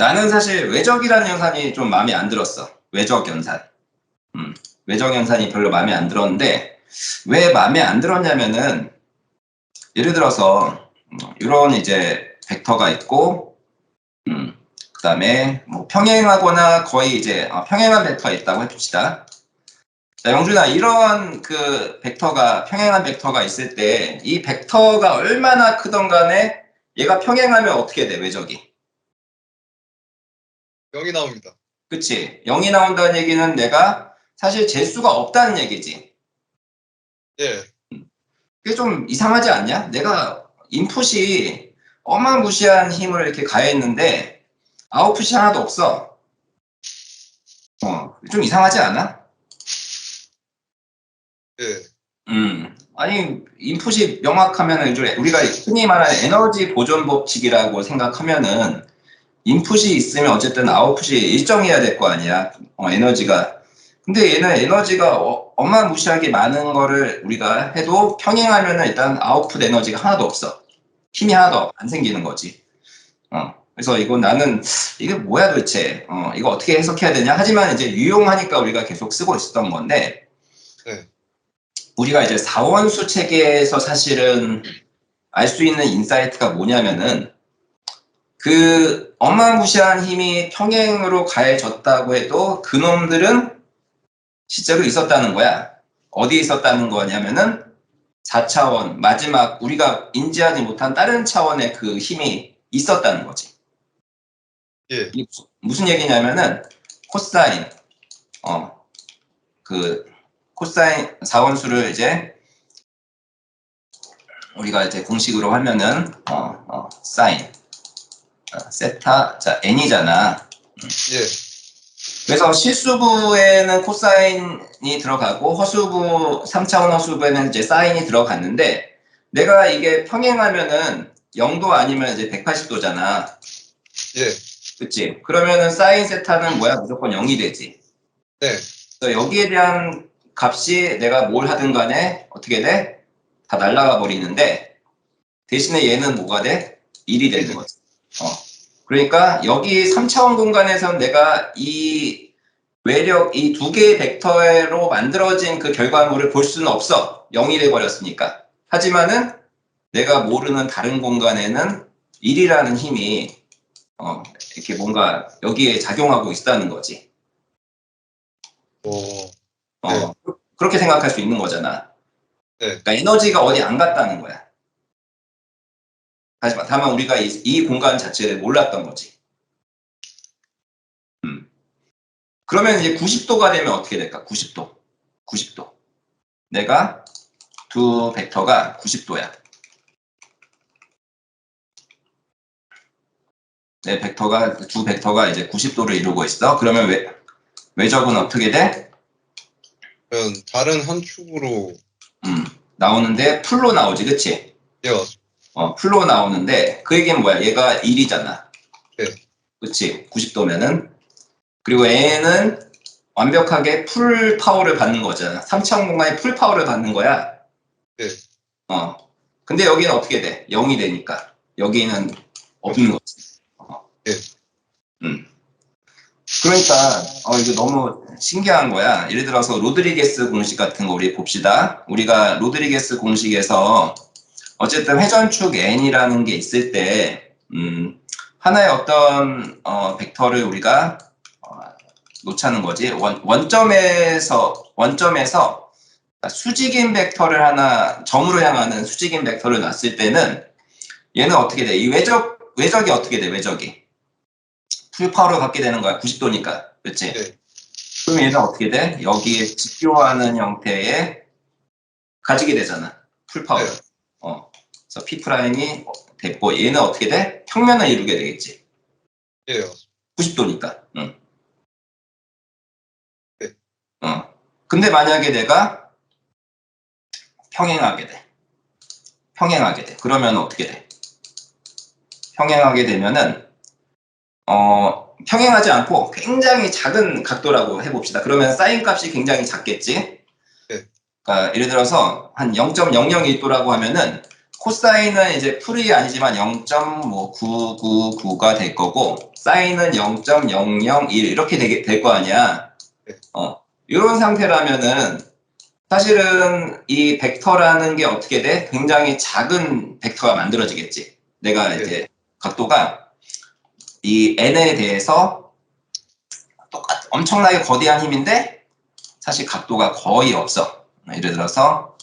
나는 사실 외적이라는 연산이 좀 마음에 안 들었어. 외적 연산. 외적 연산이 별로 마음에 안 들었는데, 왜 마음에 안 들었냐면은, 예를 들어서, 이런 이제 벡터가 있고, 그 다음에 뭐 평행하거나 거의 이제 평행한 벡터가 있다고 해봅시다. 자, 영준아, 이런 그 벡터가, 평행한 벡터가 있을 때, 이 벡터가 얼마나 크던 간에 얘가 평행하면 어떻게 돼, 외적이? 0이 나옵니다. 그치? 0이 나온다는 얘기는 내가 사실 재수가 없다는 얘기지. 예. 그게 좀 이상하지 않냐? 내가 인풋이 어마무시한 힘을 이렇게 가했는데 아웃풋이 하나도 없어. 좀 이상하지 않아? 예. 아니, 인풋이 명확하면은 우리가 흔히 말하는 에너지 보존 법칙이라고 생각하면은 인풋이 있으면 어쨌든 아웃풋이 일정해야 될 거 아니야. 에너지가. 근데 얘는 에너지가 어마무시하게 많은 거를 우리가 해도 평행하면은 일단 아웃풋 에너지가 하나도 없어. 힘이 하나도 안 생기는 거지. 그래서 이건 나는 이게 뭐야 도대체. 이거 어떻게 해석해야 되냐. 하지만 이제 유용하니까 우리가 계속 쓰고 있었던 건데, 네. 우리가 이제 4원수 체계에서 사실은 알 수 있는 인사이트가 뭐냐면은, 그 어마무시한 힘이 평행으로 가해졌다고 해도 그놈들은 실제로 있었다는 거야. 어디에 있었다는 거냐면은 4차원, 마지막 우리가 인지하지 못한 다른 차원의 그 힘이 있었다는 거지. 예. 이게 무슨 얘기냐면은 코사인, 그 코사인 4원수를 이제 우리가 이제 공식으로 하면은 사인, 세타, 자 n이잖아. 예. 그래서 실수부에는 코사인이 들어가고 허수부 3차원 허수부에는 이제 사인이 들어갔는데 내가 이게 평행하면은 0도 아니면 이제 180도잖아. 예. 그치? 그러면은 사인 세타는 뭐야? 무조건 0이 되지. 네. 그래서 여기에 대한 값이 내가 뭘 하든 간에 어떻게 돼? 다 날아가 버리는데 대신에 얘는 뭐가 돼? 1이 되는 거지. 그러니까 여기 3차원 공간에선 내가 이 외력, 이 두 개의 벡터로 만들어진 그 결과물을 볼 수는 없어. 0이 돼버렸으니까. 하지만은 내가 모르는 다른 공간에는 1이라는 힘이 이렇게 뭔가 여기에 작용하고 있다는 거지. 네. 그렇게 생각할 수 있는 거잖아. 네. 그러니까 에너지가 어디 안 갔다는 거야. 하지만 다만 우리가 이 공간 자체를 몰랐던 거지. 그러면 이제 90도가 되면 어떻게 될까? 90도. 90도. 내가 두 벡터가 90도야. 내 벡터가, 두 벡터가 이제 90도를 이루고 있어. 그러면 외적은 어떻게 돼? 그러면 다른 한 축으로 나오는데 풀로 나오지, 그치? 예. 풀로 나오는데 그 얘기는 뭐야? 얘가 1이잖아. 네. 그치? 90도면은. 그리고 N은 완벽하게 풀 파워를 받는 거잖아. 3차원 공간에 풀 파워를 받는 거야. 네. 근데 여기는 어떻게 돼? 0이 되니까. 여기는 없는 거지. 예. 그러니까 이거 너무 신기한 거야. 예를 들어서 로드리게스 공식 같은 거 우리 봅시다. 우리가 로드리게스 공식에서 어쨌든 회전축 n이라는 게 있을 때 하나의 어떤 벡터를 우리가 놓자는 거지. 원점에서 수직인 벡터를 하나 점으로 향하는 수직인 벡터를 놨을 때는 얘는 어떻게 돼? 이 외적이 어떻게 돼? 외적이 풀파워를 갖게 되는 거야. 90도니까. 그렇지? 네. 그럼 얘는 어떻게 돼? 여기에 직교하는 형태의 가지게 되잖아. 풀파워를. 네. 그래서 P 프라임이 됐고 얘는 어떻게 돼? 평면을 이루게 되겠지. 예. 90도니까. 응. 네. 근데 만약에 내가 평행하게 돼. 그러면 어떻게 돼? 평행하게 되면은 평행하지 않고 굉장히 작은 각도라고 해봅시다. 그러면 사인 값이 굉장히 작겠지. 네. 그러니까 예를 들어서 한 0.001도라고 하면은 코사인은 이제 풀이 아니지만 0.9999가 될 거고, 사인은 0.001 이렇게 될 거 아니야. 네. 이런 상태라면은 사실은 이 벡터라는 게 어떻게 돼? 굉장히 작은 벡터가 만들어지겠지. 내가 네. 이제 각도가 이 n에 대해서 엄청나게 거대한 힘인데 사실 각도가 거의 없어. 예를 들어서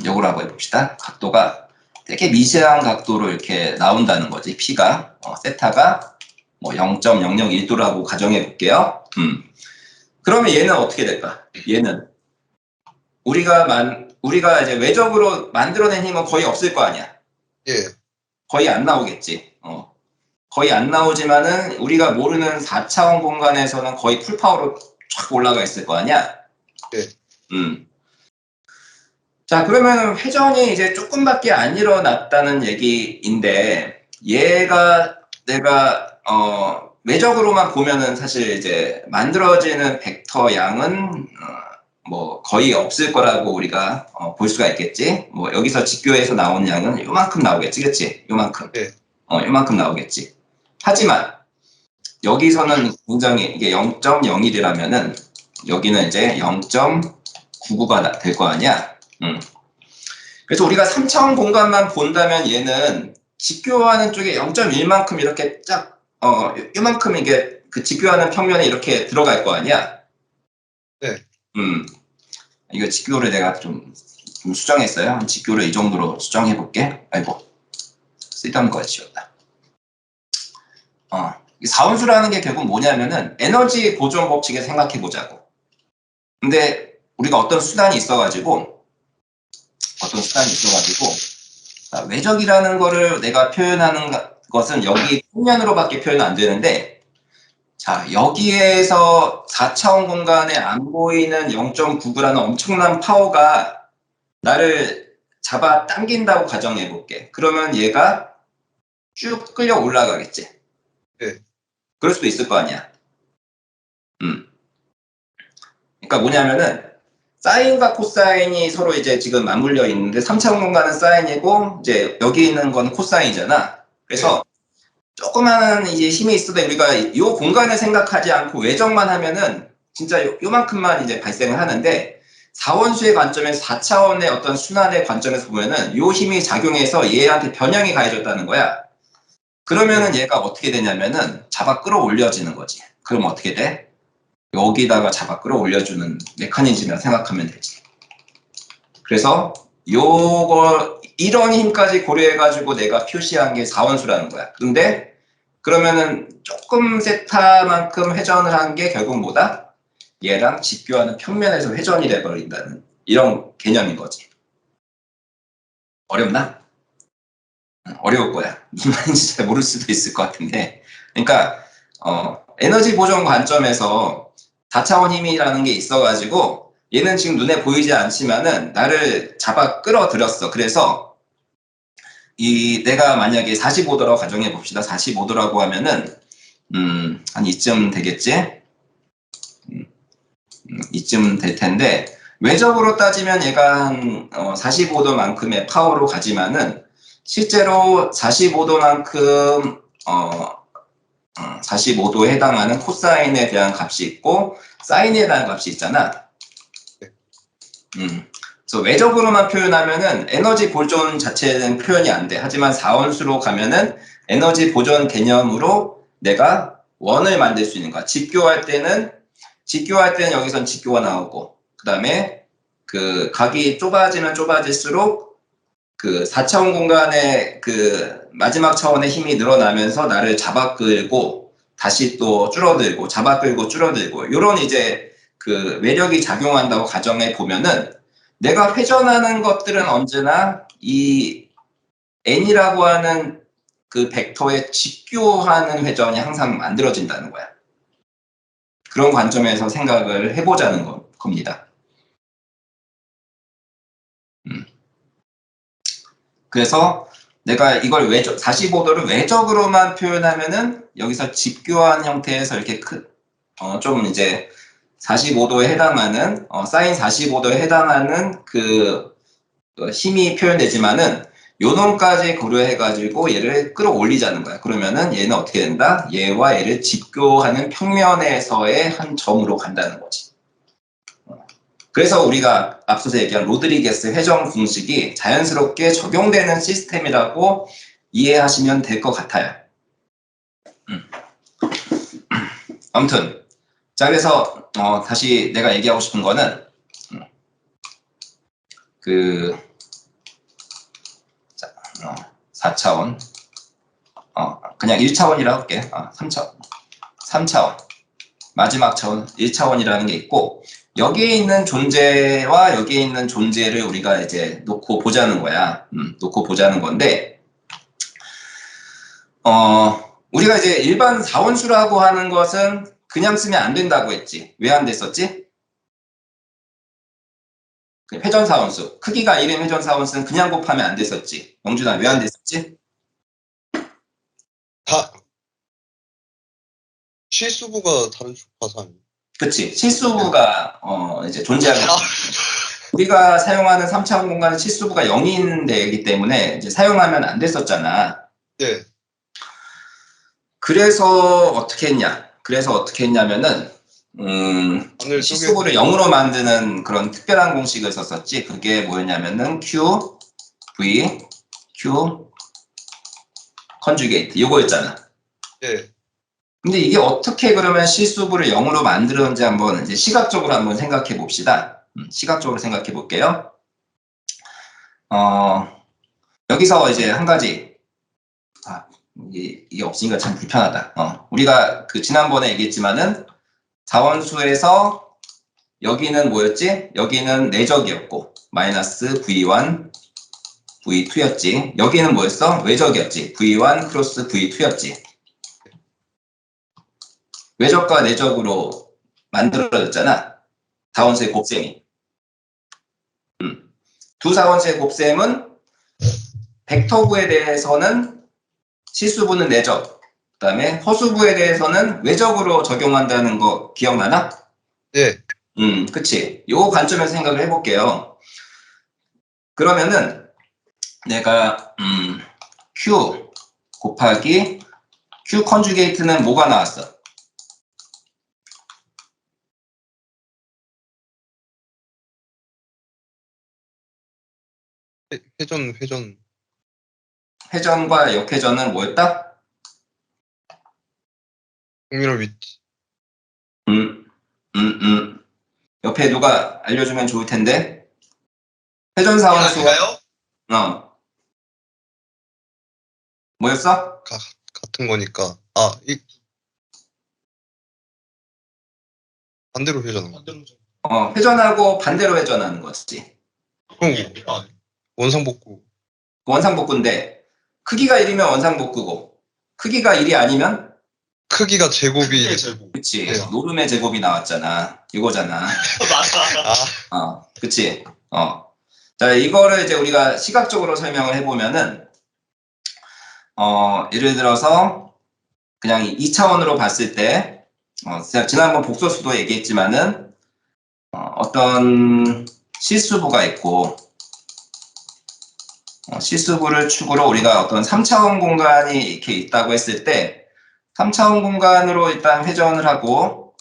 요거라고 해봅시다. 각도가 되게 미세한 각도로 이렇게 나온다는 거지. P가 세타가 뭐 0.001도라고 가정해 볼게요. 그러면 얘는 어떻게 될까? 얘는 우리가 이제 외적으로 만들어낸 힘은 거의 없을 거 아니야. 예. 거의 안 나오겠지. 거의 안 나오지만은 우리가 모르는 4차원 공간에서는 거의 풀파워로 쫙 올라가 있을 거 아니야. 네. 자, 그러면 회전이 이제 조금밖에 안 일어났다는 얘기인데, 얘가 내가 외적으로만 보면은 사실 이제 만들어지는 벡터 양은 뭐 거의 없을 거라고 우리가 볼 수가 있겠지. 뭐 여기서 직교에서 나온 양은 요만큼 나오겠지, 그치? 요만큼. 네. 요만큼 나오겠지. 하지만 여기서는 굉장히 이게 0.01이라면은 여기는 이제 0.99가 될 거 아니야. 그래서 우리가 3차원 공간만 본다면 얘는 직교하는 쪽에 0.1만큼 이렇게 쫙 요만큼 이게 그 직교하는 평면에 이렇게 들어갈 거 아니야. 네. 이거 직교를 내가 좀 수정했어요. 직교를 이 정도로 수정해 볼게. 아이고, 쓸데없는 거 지웠다. 이 사원수라는 게 결국 뭐냐면은 에너지 보존 법칙에 생각해 보자고. 근데 우리가 어떤 수단이 있어가지고 외적이라는 거를 내가 표현하는 것은 여기 평면으로밖에 표현 안 되는데, 자, 여기에서 4차원 공간에 안 보이는 0.99라는 엄청난 파워가 나를 잡아 당긴다고 가정해 볼게. 그러면 얘가 쭉 끌려 올라가겠지. 네. 그럴 수도 있을 거 아니야. 그러니까 뭐냐면은 사인과 코사인이 서로 이제 지금 맞물려 있는데 3차원 공간은 사인이고 이제 여기 있는 건 코사인이잖아. 그래서 조그마한 이제 힘이 있어도 우리가 이 공간을 생각하지 않고 외적만 하면은 진짜 요만큼만 이제 발생을 하는데 4원수의 관점에서 4차원의 어떤 순환의 관점에서 보면은 요 힘이 작용해서 얘한테 변형이 가해졌다는 거야. 그러면은 얘가 어떻게 되냐면은 잡아 끌어올려지는 거지. 그럼 어떻게 돼? 여기다가 잡아 끌어올려주는 메커니즘이라 생각하면 되지. 그래서 이런 힘까지 고려해가지고 내가 표시한 게 4원수라는 거야. 근데 그러면은 조금 세타만큼 회전을 한 게 결국 뭐다? 얘랑 직교하는 평면에서 회전이 돼버린다는 이런 개념인 거지. 어렵나? 어려울 거야. 무슨 말인지 잘 모를 수도 있을 것 같은데. 그러니까 에너지 보존 관점에서 4차원 힘이라는 게 있어가지고 얘는 지금 눈에 보이지 않지만은 나를 잡아 끌어들였어. 그래서 내가 만약에 45도라고 가정해 봅시다. 45도라고 하면은 한 이쯤 되겠지? 이쯤 될 텐데 외적으로 따지면 얘가 한 45도만큼의 파워로 가지만은 실제로 45도만큼 45도에 해당하는 코사인에 대한 값이 있고 사인에 대한 값이 있잖아. 그래서 외적으로만 표현하면은 에너지 보존 자체는 표현이 안 돼. 하지만 4원수로 가면은 에너지 보존 개념으로 내가 원을 만들 수 있는 거야. 직교할 때는 여기선 직교가 나오고, 그 다음에 그 각이 좁아지면 좁아질수록 그 4차원 공간의 그 마지막 차원의 힘이 늘어나면서 나를 잡아 끌고 다시 또 줄어들고 잡아 끌고 줄어들고 요런 이제 그 외력이 작용한다고 가정해 보면은 내가 회전하는 것들은 언제나 이 n이라고 하는 그 벡터에 직교하는 회전이 항상 만들어진다는 거야. 그런 관점에서 생각을 해보자는 겁니다. 그래서 내가 이걸 45도를 외적으로만 표현하면은 여기서 직교한 형태에서 이렇게 좀 이제 45도에 해당하는 사인 45도에 해당하는 그 힘이 표현되지만은 요 놈까지 고려해가지고 얘를 끌어올리자는 거야. 그러면은 얘는 어떻게 된다? 얘와 얘를 직교하는 평면에서의 한 점으로 간다는 거지. 그래서 우리가 앞서서 얘기한 로드리게스 회전 공식이 자연스럽게 적용되는 시스템이라고 이해하시면 될 것 같아요. 아무튼 자, 그래서 다시 내가 얘기하고 싶은 거는 그 4차원 그냥 1차원이라 할게. 3차원 마지막 차원 1차원이라는 게 있고, 여기에 있는 존재와 여기에 있는 존재를 우리가 이제 놓고 보자는 거야. 놓고 보자는 건데, 우리가 이제 일반 4원수라고 하는 것은 그냥 쓰면 안 된다고 했지. 왜 안 됐었지? 회전 4원수. 크기가 1인 회전 4원수는 그냥 곱하면 안 됐었지. 영준아, 왜 안 됐었지? 다 실수부가 다른 주파수 아니에요? 그치. 실수부가 이제 존재하게. 우리가 사용하는 3차원 공간은 실수부가 0인 데이기 때문에 이제 사용하면 안 됐었잖아. 네. 그래서 어떻게 했냐? 그래서 어떻게 했냐면은 하늘 실수부를 0으로 만드는 그런 특별한 공식을 썼었지. 그게 뭐였냐면은 Q, V, Q, 컨주게이트 이거였잖아. 네. 근데 이게 어떻게 그러면 실수부를 0으로 만들었는지 한번 이제 시각적으로 한번 생각해 봅시다. 시각적으로 생각해 볼게요. 여기서 이제 한 가지, 이게 없으니까 참 불편하다. 우리가 그 지난번에 얘기했지만은 4원수에서 여기는 뭐였지? 여기는 내적이었고, 마이너스 V1, V2였지. 여기는 뭐였어? 외적이었지. V1 크로스 V2였지. 외적과 내적으로 만들어졌잖아. 4원수의 곱셈이. 두 4원수의 곱셈은 벡터부에 대해서는 실수부는 내적, 그 다음에 허수부에 대해서는 외적으로 적용한다는 거 기억나나? 네. 그치. 요 관점에서 생각을 해볼게요. 그러면은 내가 Q 곱하기 Q 컨주게이트는 뭐가 나왔어? 회전. 회전과 역회전은 뭐였다? 공유를 위치. 음, 옆에 누가 알려주면 좋을 텐데. 회전사원수가, 뭐였어? 같은 거니까. 반대로 회전하는 거. 회전하고 반대로 회전하는 거지. 그럼 원상복구. 원상복구인데, 크기가 1이면 원상복구고, 크기가 1이 아니면? 크기가 제곱이. 그치. 네. 노름의 제곱이 나왔잖아. 이거잖아. 맞아. 그치. 자, 이거를 이제 우리가 시각적으로 설명을 해보면은, 예를 들어서, 그냥 2차원으로 봤을 때, 지난번 복소수도 얘기했지만은, 어떤 실수부가 있고, 실수부를 축으로 우리가 어떤 3차원 공간이 이렇게 있다고 했을 때, 3차원 공간으로 일단 회전을 하고,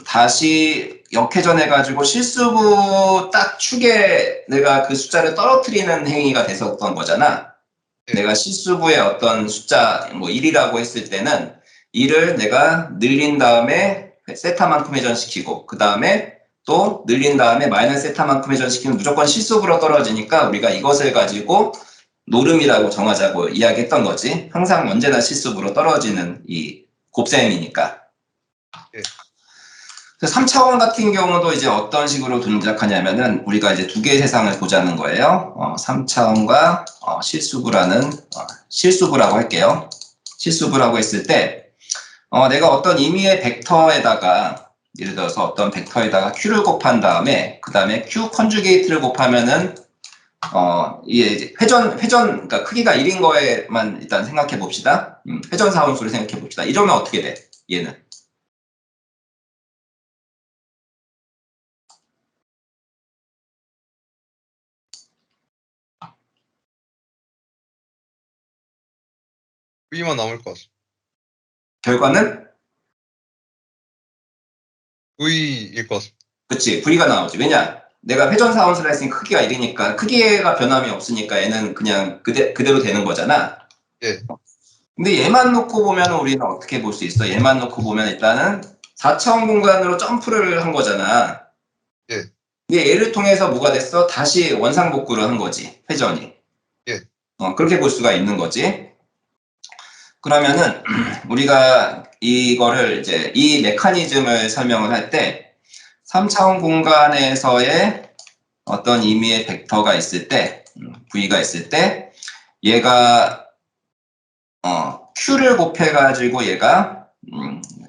다시 역회전해가지고 실수부 딱 축에 내가 그 숫자를 떨어뜨리는 행위가 됐었던 거잖아. 네. 내가 실수부의 어떤 숫자, 뭐 1이라고 했을 때는 1을 내가 늘린 다음에 세타만큼 회전시키고, 그 다음에 또 늘린 다음에 마이너스 세타만큼 회전시키면 무조건 실수부로 떨어지니까 우리가 이것을 가지고 노름이라고 정하자고 이야기했던 거지. 항상 언제나 실수부로 떨어지는 이 곱셈이니까. 네. 3차원 같은 경우도 이제 어떤 식으로 동작하냐면은 우리가 이제 두 개의 세상을 보자는 거예요. 3차원과 실수부라고 할게요. 실수부라고 했을 때 내가 어떤 임의의 벡터에다가 예를 들어서 어떤 벡터에다가 q를 곱한 다음에 그 다음에 q 컨주게이트를 곱하면은 이게 이제 그러니까 크기가 1인 거에만 일단 생각해 봅시다. 회전 사원수를 생각해 봅시다. 이러면 어떻게 돼? 얘는 V만 남을 것 같습니다. 결과는 V일 것 같습니다. 그치, V가 나오지. 왜냐? 내가 회전 사원수를 했으니 크기가 1이니까 크기가 변함이 없으니까 얘는 그냥 그대로 되는 거잖아. 예, 근데 얘만 놓고 보면 우리는 어떻게 볼 수 있어? 얘만 놓고 보면 일단은 4차원 공간으로 점프를 한 거잖아. 예, 근데 얘를 통해서 뭐가 됐어? 다시 원상복구를 한 거지. 회전이. 예, 그렇게 볼 수가 있는 거지. 그러면은 우리가 이거를 이제 이 메커니즘을 설명을 할 때 3차원 공간에서의 어떤 의미의 벡터가 있을 때 V가 있을 때 얘가 Q를 곱해가지고 얘가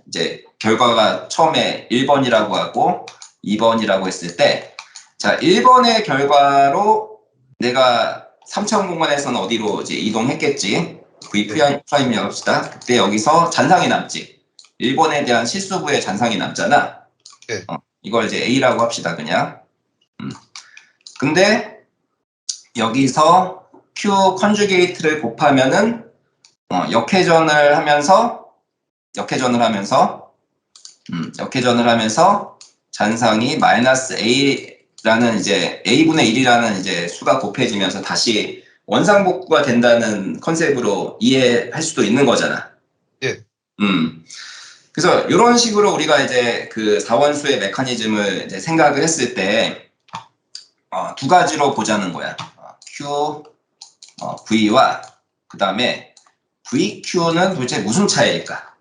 이제 결과가 처음에 1번이라고 하고 2번이라고 했을 때 자, 1번의 결과로 내가 3차원 공간에서는 어디로 이제 이동했겠지. V 프라임이라고 합시다. 그때 여기서 잔상이 남지. 1번에 대한 실수부의 잔상이 남잖아. 예. 이걸 이제 A라고 합시다, 그냥. 근데 여기서 Q 컨주게이트를 곱하면은 역회전을 하면서 잔상이 마이너스 A라는 이제 A분의 1이라는 이제 수가 곱해지면서 다시 원상복구가 된다는 컨셉으로 이해할 수도 있는 거잖아. 예, 그래서 이런 식으로 우리가 이제 그 사원수의 메커니즘을 이제 생각을 했을 때 두 가지로 보자는 거야. Q, V와 그 다음에 VQ는 도대체 무슨 차이일까?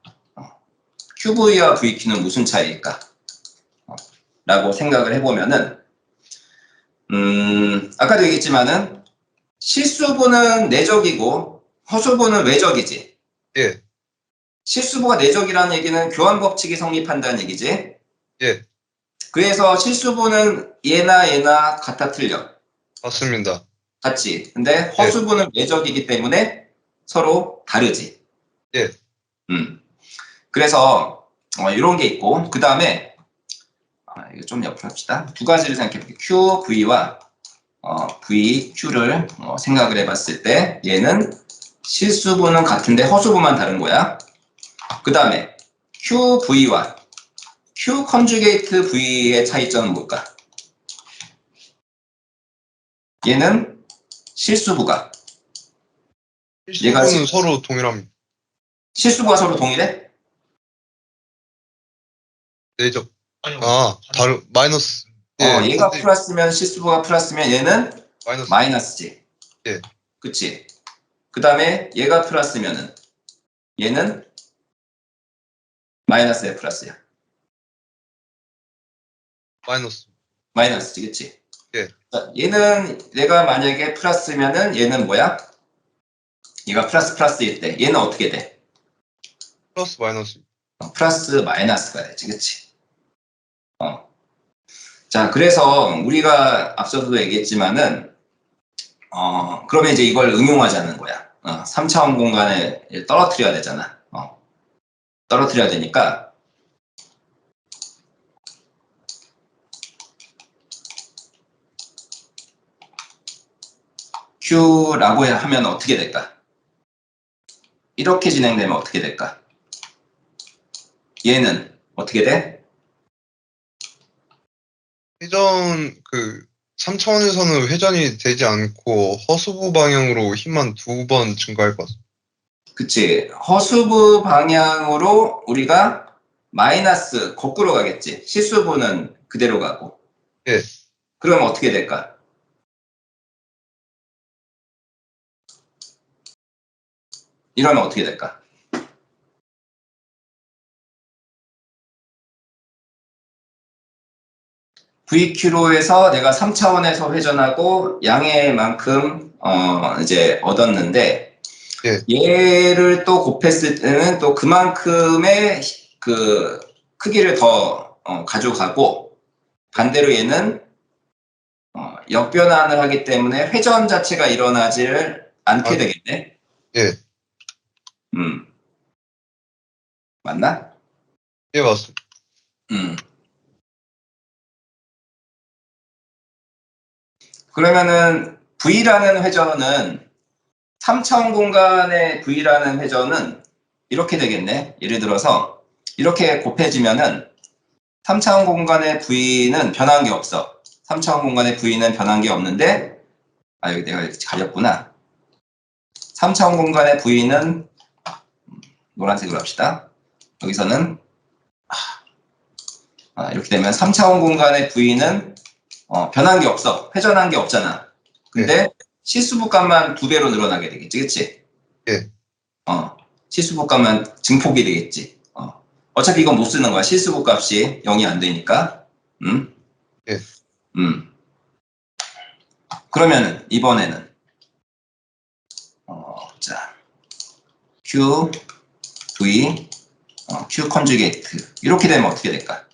QV와 VQ는 무슨 차이일까? 라고 생각을 해보면은 아까도 얘기했지만은 실수부는 내적이고 허수부는 외적이지. 예, 실수부가 내적이라는 얘기는 교환 법칙이 성립한다는 얘기지. 예, 그래서 실수부는 얘나 같아 틀려. 맞습니다. 같지. 근데 예, 허수부는 외적이기 때문에 서로 다르지. 예, 그래서 이런 게 있고 그 다음에 이거 좀 옆으로 합시다. 두 가지를 생각해 볼게요. Q, V와 V, Q를 생각을 해봤을 때 얘는 실수부는 같은데 허수부만 다른 거야. 그 다음에 Q, V와 Q 컨주게이트 V의 차이점은 뭘까? 얘는 실수부가 얘가 실수는 서로 동일합니다. 실수부가 서로 동일해? 내적. 다른, 마이너스. 예, 얘가 플러스면 실수부가 플러스면 얘는 마이너스. 마이너스지. 예, 그치? 그 다음에 얘가 플러스면은 얘는 마이너스에 플러스야. 마이너스. 마이너스지, 그치? 예, 자, 얘는 내가 만약에 플러스면은 얘는 뭐야? 얘가 플러스일 때 얘는 어떻게 돼? 플러스 마이너스. 플러스 마이너스가 되지, 그치? 자, 그래서 우리가 앞서도 얘기했지만은 그러면 이제 이걸 응용하자는 거야. 3차원 공간에 떨어뜨려야 되잖아. 떨어뜨려야 되니까 Q라고 하면 어떻게 될까? 이렇게 진행되면 어떻게 될까? 얘는 어떻게 돼? 회전, 3차원에서는 회전이 되지 않고 허수부 방향으로 힘만 2번 증가할 것 같습니다. 그치. 허수부 방향으로 우리가 마이너스 거꾸로 가겠지. 실수부는 그대로 가고. 예, 그럼 어떻게 될까? 이러면 어떻게 될까? VQ로에서 내가 3차원에서 회전하고 양의 만큼 이제 얻었는데 예, 얘를 또 곱했을 때는 또 그만큼의 그 크기를 더 가져가고 반대로 얘는 역변환을 하기 때문에 회전 자체가 일어나지를 않게 되겠네. 예, 음, 맞나? 예, 맞습니다. 음. 그러면은 V라는 회전은 3차원 공간의 V라는 회전은 이렇게 되겠네. 예를 들어서 이렇게 곱해지면은 3차원 공간의 V는 변한 게 없어. 3차원 공간의 V는 변한 게 없는데, 아, 여기 내가 가렸구나. 3차원 공간의 V는 노란색으로 합시다. 여기서는 이렇게 되면 3차원 공간의 V는 변한 게 없어. 회전한 게 없잖아. 근데 실수분값만 2배로 늘어나게 되겠지, 그치? 예. 실수분값만 증폭이 되겠지. 어차피 이건 못 쓰는 거야. 실수분값이 0이 안 되니까. 예. 그러면 이번에는 자 Q, V, Q 컨주게이트 이렇게 되면 어떻게 될까?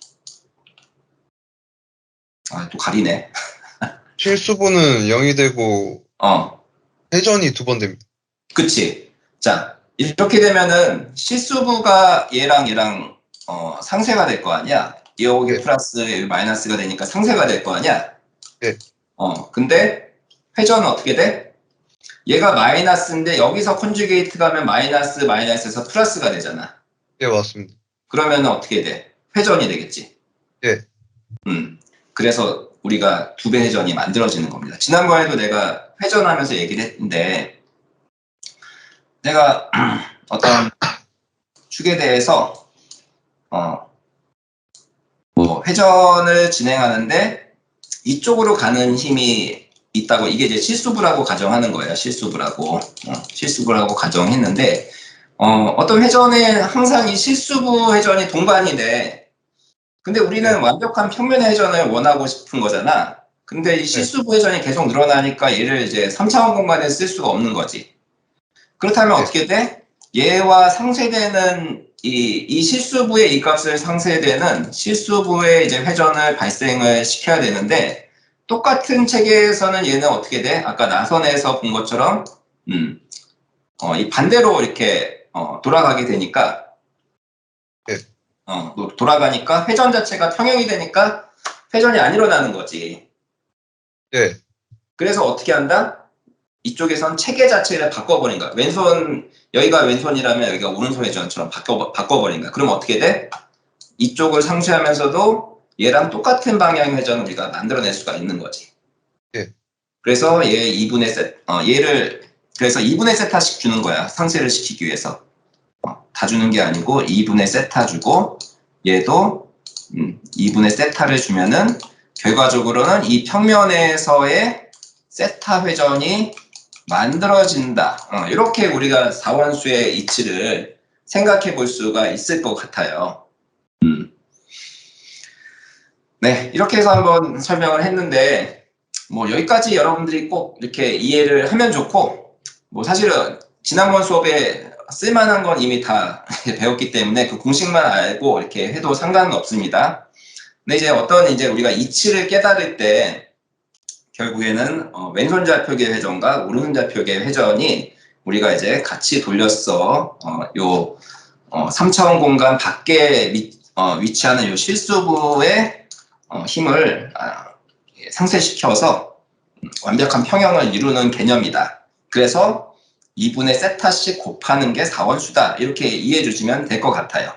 또 가리네. 실수분은 0이 되고 회전이 2번 됩니다. 그치. 자, 이렇게 되면은 실수부가 얘랑 상쇄가 될 거 아니야? 여기 예. 플러스 여기 마이너스가 되니까 상쇄가 될 거 아니야? 예. 근데 회전은 어떻게 돼? 얘가 마이너스인데 여기서 컨주게이트가 하면 마이너스에서 플러스가 되잖아. 예, 맞습니다. 그러면 어떻게 돼? 회전이 되겠지. 예. 그래서 우리가 2배 회전이 만들어지는 겁니다. 지난번에도 내가 회전하면서 얘기를 했는데 내가 어떤 축에 대해서 뭐 회전을 진행하는데 이쪽으로 가는 힘이 있다고 이게 이제 실수부라고 가정하는 거예요. 실수부라고 가정했는데 어떤 회전에 항상 이 실수부 회전이 동반이 돼. 근데 우리는 완벽한 평면의 회전을 원하고 싶은 거잖아. 근데 이 실수부 회전이 계속 늘어나니까 얘를 이제 3차원 공간에 쓸 수가 없는 거지. 그렇다면 어떻게 돼? 얘와 상쇄되는 이 실수부의 이 값을 상쇄되는 실수부의 이제 회전을 발생을 시켜야 되는데 똑같은 체계에서는 얘는 어떻게 돼? 아까 나선에서 본 것처럼 이 반대로 이렇게 돌아가게 되니까 돌아가니까 회전 자체가 평형이 되니까 회전이 안 일어나는 거지. 예. 그래서 어떻게 한다? 이쪽에선 체계 자체를 바꿔버린 거야. 왼손, 여기가 왼손이라면 여기가 오른손 회전처럼 바꿔버린 거야. 그럼 어떻게 돼? 이쪽을 상쇄하면서도 얘랑 똑같은 방향의 회전을 우리가 만들어낼 수가 있는 거지. 예. 그래서 얘 2분의 얘를 그래서 2분의 세타씩 주는 거야. 상쇄를 시키기 위해서. 다 주는 게 아니고 2분의 세타 주고 얘도 2분의 세타를 주면은 결과적으로는 이 평면에서의 세타 회전이 만들어진다. 이렇게 우리가 4원수의 이치를 생각해 볼 수가 있을 것 같아요. 네, 이렇게 해서 한번 설명을 했는데 뭐 여기까지 여러분들이 꼭 이렇게 이해를 하면 좋고 뭐 사실은 지난번 수업에 쓸만한 건 이미 다 배웠기 때문에 그 공식만 알고 이렇게 해도 상관은 없습니다. 근데 이제 어떤 이제 우리가 이치를 깨달을 때 결국에는 왼손 좌표계 회전과 오른손 좌표계 회전이 우리가 이제 같이 돌렸어. 요 3차원 공간 밖에 위치하는 요 실수부의 힘을 상쇄시켜서 완벽한 평형을 이루는 개념이다. 그래서 2분의 세타씩 곱하는 게 4원수다. 이렇게 이해해 주시면 될 것 같아요.